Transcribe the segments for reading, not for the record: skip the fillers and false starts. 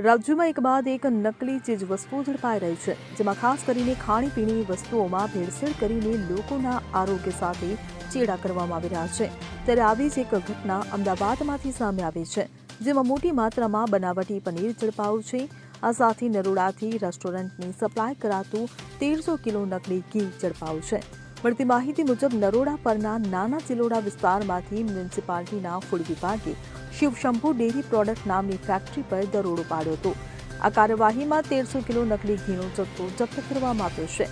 રાજ્યમાં એક બાદ એક નકલી ચીજ વસ્તુઓ ઝડપાઈ રહી છે, જેમાં ખાસ કરીને ખાણીપીણીની વસ્તુઓમાં ભેળસેળ કરીને લોકોના આરોગ્ય સાથે ચેડા કરવામાં આવી રહ્યા છે। ત્યારે આવી જ એક ઘટના અમદાવાદમાંથી સામે આવી છે, જેમાં મોટી માત્રામાં બનાવટી પનીર ઝડપાયું છે। આ સાથે નરોડાથી રેસ્ટોરન્ટની સપ્લાય કરાતું 1300 કિલો નકલી ઘી ઝડપાયું છે। મળતી માહિતી મુજબ નરોડા પરના નાના ચિલોડા વિસ્તારમાંથી મ્યુનિસિપાલિટીના ફૂડ વિભાગે શિવ શંભુ ડેરી પ્રોડક્ટ નામની ફેક્ટરી પર દરોડો પાડ્યો હતો। આ કાર્યવાહીમાં 1300 કિલો નકલી ઘીનો જથ્થો જપ્ત કરવામાં આવ્યો છે।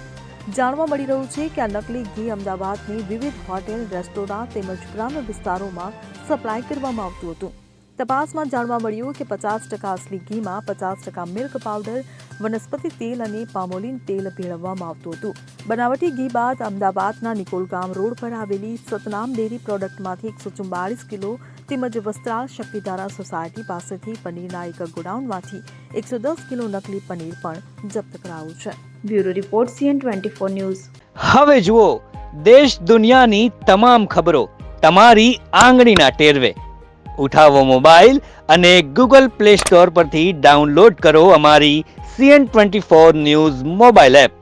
જાણવા મળી રહ્યું છે કે આ નકલી ઘી અમદાવાદની વિવિધ હોટેલ, રેસ્ટોરાં તેમજ ગ્રામ્ય વિસ્તારોમાં સપ્લાય કરવામાં આવતું હતું। તપાસમાં જાણવા મળ્યું કે 50% અસલી ઘીમાં 50% મિલ્ક પાવડર, વનસ્પતિ તેલ અને પામોલીન તેલ ભેળવવામાં આવતું હતું। બનાવટી ઘી બાદ અમદાવાદના નિકોલગામ રોડ પર આવેલી સતનામ ડેરી પ્રોડક્ટમાંથી 144 કિલો તેમજ વસ્ત્રાલ શક્તિધારા સોસાયટી પાસેથી પનીરના એક ગોડાઉનમાંથી 110 કિલો નકલી પનીર પણ જપ્ત કરાયું છે। Bureau report CN24 news. હવે જુઓ દેશ દુનિયાની તમામ ખબરો તમારી આંગળીના ટેરવે। ઉઠાવો મોબાઈલ અને Google Play Store પરથી ડાઉનલોડ કરો અમારી CN24 ન્યૂઝ મોબાઈલ એપ।